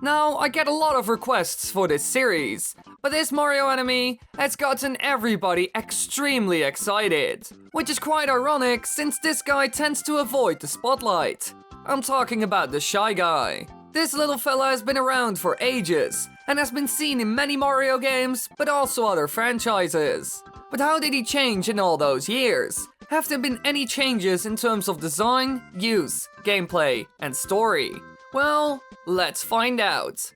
Now, I get a lot of requests for this series, but this Mario enemy has gotten everybody extremely excited. Which is quite ironic, since this guy tends to avoid the spotlight. I'm talking about the Shy Guy. This little fella has been around for ages, and has been seen in many Mario games, but also other franchises. But how did he change in all those years? Have there been any changes in terms of design, use, gameplay, and story? Well, let's find out.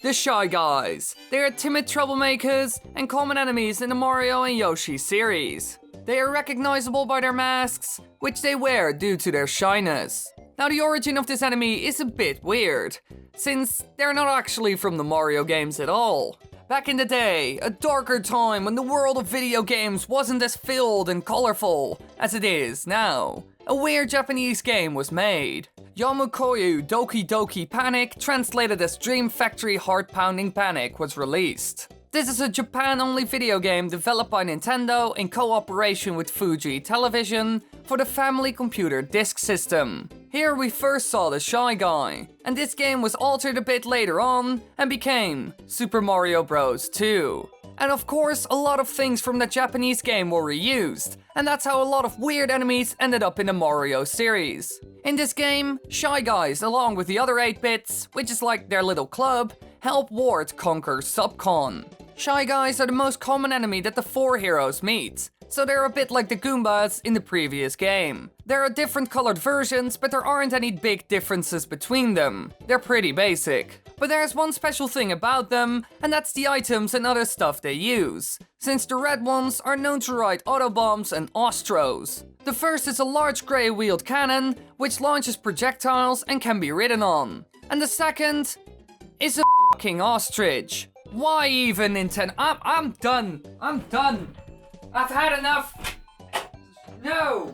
The Shy Guys. They are timid troublemakers and common enemies in the Mario and Yoshi series. They are recognizable by their masks, which they wear due to their shyness. Now, the origin of this enemy is a bit weird, since they're not actually from the Mario games at all. Back in the day, a darker time when the world of video games wasn't as filled and colorful as it is now, a weird Japanese game was made. Yamukoyu Doki Doki Panic, translated as Dream Factory Heart-Pounding Panic, was released. This is a Japan-only video game developed by Nintendo in cooperation with Fuji Television for the Family Computer Disk System. Here we first saw the Shy Guy, and this game was altered a bit later on and became Super Mario Bros. 2. And of course, a lot of things from the Japanese game were reused, and that's how a lot of weird enemies ended up in the Mario series. In this game, Shy Guys, along with the other 8-bits, which is like their little club, help Wart conquer Subcon. Shy Guys are the most common enemy that the 4 heroes meet, so they're a bit like the Goombas in the previous game. There are different colored versions, but there aren't any big differences between them. They're pretty basic. But there's one special thing about them, and that's the items and other stuff they use, since the red ones are known to ride autobombs and ostros. The first is a large grey wheeled cannon, which launches projectiles and can be ridden on. And the second is a fucking ostrich. Why even Nintendo? I'm done. I'm done. I've had enough. No.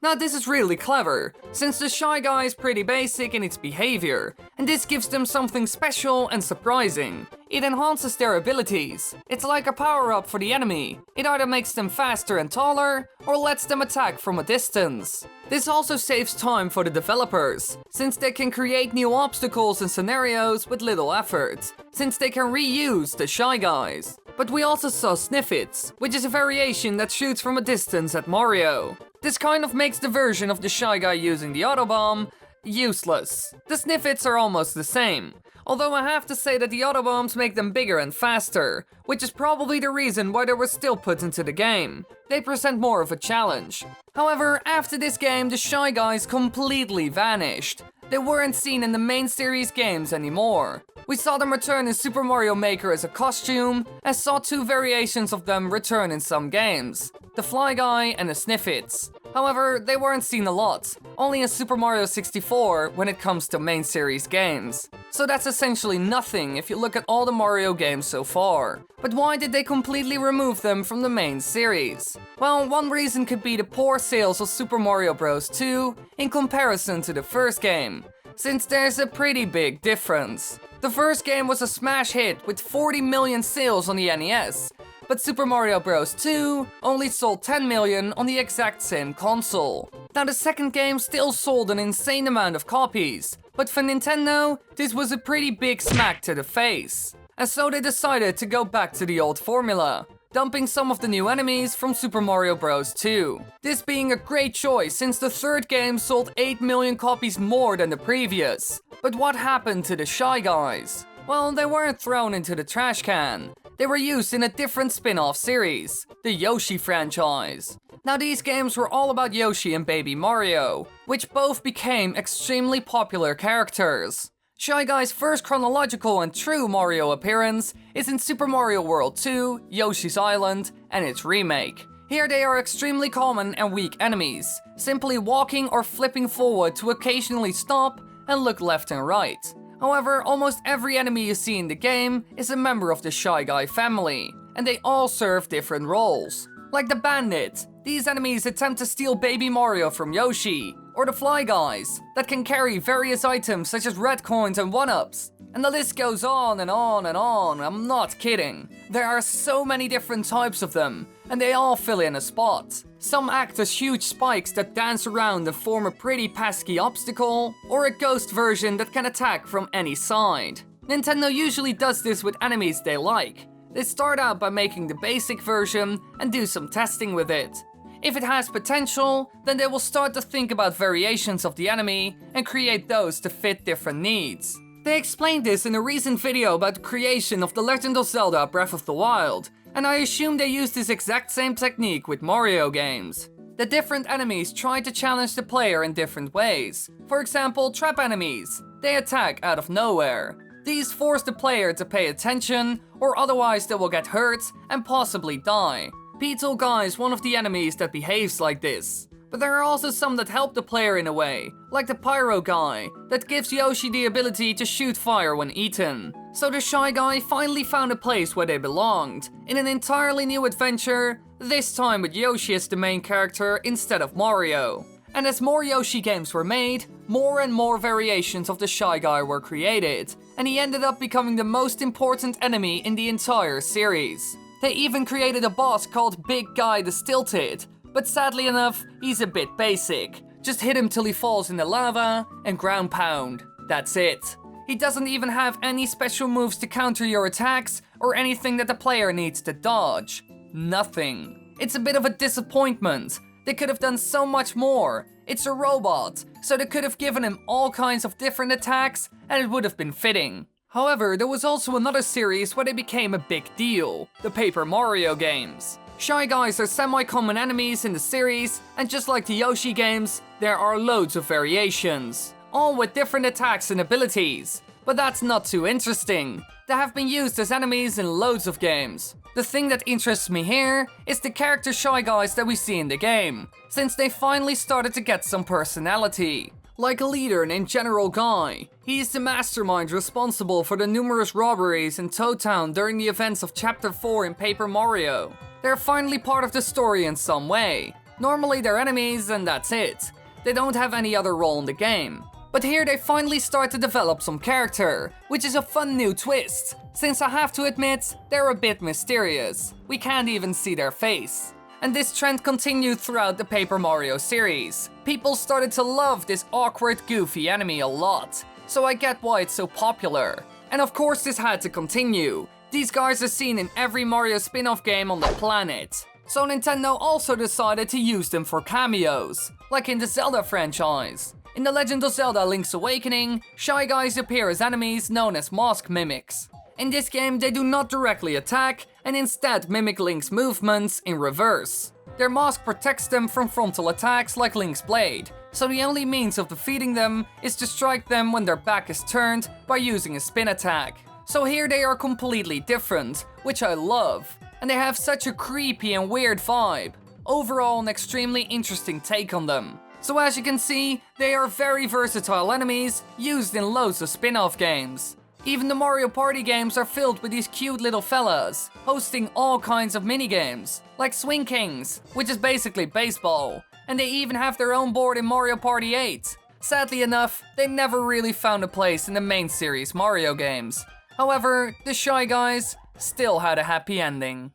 Now this is really clever, since the Shy Guy is pretty basic in its behavior, and this gives them something special and surprising. It enhances their abilities. It's like a power-up for the enemy. It either makes them faster and taller, or lets them attack from a distance. This also saves time for the developers, since they can create new obstacles and scenarios with little effort, since they can reuse the Shy Guys. But we also saw Sniffits, which is a variation that shoots from a distance at Mario. This kind of makes the version of the Shy Guy using the Autobomb useless. The Sniffits are almost the same, although I have to say that the Autobombs make them bigger and faster, which is probably the reason why they were still put into the game. They present more of a challenge. However, after this game, the Shy Guys completely vanished. They weren't seen in the main series games anymore. We saw them return in Super Mario Maker as a costume, and saw 2 variations of them return in some games, the Fly Guy and the Sniffits. However, they weren't seen a lot, only in Super Mario 64 when it comes to main series games. So that's essentially nothing if you look at all the Mario games so far. But why did they completely remove them from the main series? Well, one reason could be the poor sales of Super Mario Bros. 2 in comparison to the first game, since there's a pretty big difference. The first game was a smash hit with 40 million sales on the NES, but Super Mario Bros. 2 only sold 10 million on the exact same console. Now the second game still sold an insane amount of copies, but for Nintendo, this was a pretty big smack to the face. And so they decided to go back to the old formula, dumping some of the new enemies from Super Mario Bros. 2. This being a great choice since the third game sold 8 million copies more than the previous. But what happened to the Shy Guys? Well, they weren't thrown into the trash can. They were used in a different spin-off series, the Yoshi franchise. Now these games were all about Yoshi and Baby Mario, which both became extremely popular characters. Shy Guy's first chronological and true Mario appearance is in Super Mario World 2, Yoshi's Island, and its remake. Here they are extremely common and weak enemies, simply walking or flipping forward to occasionally stop and look left and right. However, almost every enemy you see in the game is a member of the Shy Guy family, and they all serve different roles. Like the Bandit, these enemies attempt to steal Baby Mario from Yoshi, or the Fly Guys, that can carry various items such as red coins and 1-ups. And the list goes on and on and on, I'm not kidding. There are so many different types of them, and they all fill in a spot. Some act as huge spikes that dance around and form a pretty pesky obstacle, or a ghost version that can attack from any side. Nintendo usually does this with enemies they like. They start out by making the basic version and do some testing with it. If it has potential, then they will start to think about variations of the enemy and create those to fit different needs. They explained this in a recent video about the creation of The Legend of Zelda Breath of the Wild, and I assume they used this exact same technique with Mario games. The different enemies try to challenge the player in different ways. For example, trap enemies. They attack out of nowhere. These force the player to pay attention, or otherwise they will get hurt and possibly die. Beetle Guy is one of the enemies that behaves like this. But there are also some that help the player in a way, like the Pyro Guy, that gives Yoshi the ability to shoot fire when eaten. So the Shy Guy finally found a place where they belonged, in an entirely new adventure, this time with Yoshi as the main character instead of Mario. And as more Yoshi games were made, more and more variations of the Shy Guy were created, and he ended up becoming the most important enemy in the entire series. They even created a boss called Big Guy the Stilted, but sadly enough, he's a bit basic. Just hit him till he falls in the lava and ground pound. That's it. He doesn't even have any special moves to counter your attacks or anything that the player needs to dodge. Nothing. It's a bit of a disappointment. They could have done so much more. It's a robot, so they could have given him all kinds of different attacks and it would have been fitting. However, there was also another series where they became a big deal, the Paper Mario games. Shy Guys are semi-common enemies in the series, and just like the Yoshi games, there are loads of variations, all with different attacks and abilities. But that's not too interesting. They have been used as enemies in loads of games. The thing that interests me here is the character Shy Guys that we see in the game, since they finally started to get some personality. Like a leader named General Guy. He is the mastermind responsible for the numerous robberies in Toad Town during the events of Chapter 4 in Paper Mario. They're finally part of the story in some way. Normally they're enemies and that's it. They don't have any other role in the game. But here they finally start to develop some character, which is a fun new twist, since I have to admit, they're a bit mysterious. We can't even see their face. And this trend continued throughout the Paper Mario series. People started to love this awkward, goofy enemy a lot, so I get why it's so popular. And of course this had to continue. These guys are seen in every Mario spin-off game on the planet. So Nintendo also decided to use them for cameos, like in the Zelda franchise. In The Legend of Zelda Link's Awakening, Shy Guys appear as enemies known as mask mimics. In this game, they do not directly attack, and instead mimic Link's movements in reverse. Their mask protects them from frontal attacks like Link's blade, so the only means of defeating them is to strike them when their back is turned by using a spin attack. So here they are completely different, which I love, and they have such a creepy and weird vibe. Overall, an extremely interesting take on them. So as you can see, they are very versatile enemies used in loads of spin-off games. Even the Mario Party games are filled with these cute little fellas, hosting all kinds of minigames, like Swing Kings, which is basically baseball, and they even have their own board in Mario Party 8. Sadly enough, they never really found a place in the main series Mario games. However, the Shy Guys still had a happy ending.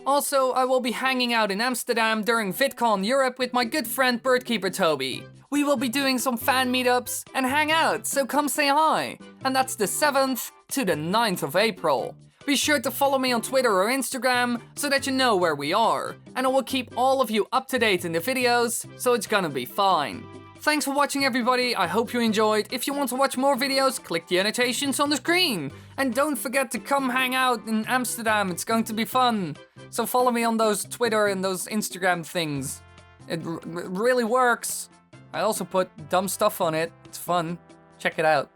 Also, I will be hanging out in Amsterdam during VidCon Europe with my good friend Birdkeeper Toby. We will be doing some fan meetups and hang out, so come say hi. And that's the 7th to the 9th of April. Be sure to follow me on Twitter or Instagram so that you know where we are. And I will keep all of you up to date in the videos, so it's gonna be fine. Thanks for watching everybody, I hope you enjoyed. If you want to watch more videos, click the annotations on the screen. And don't forget to come hang out in Amsterdam, it's going to be fun. So follow me on those Twitter and those Instagram things. It really works. I also put dumb stuff on it, it's fun. Check it out.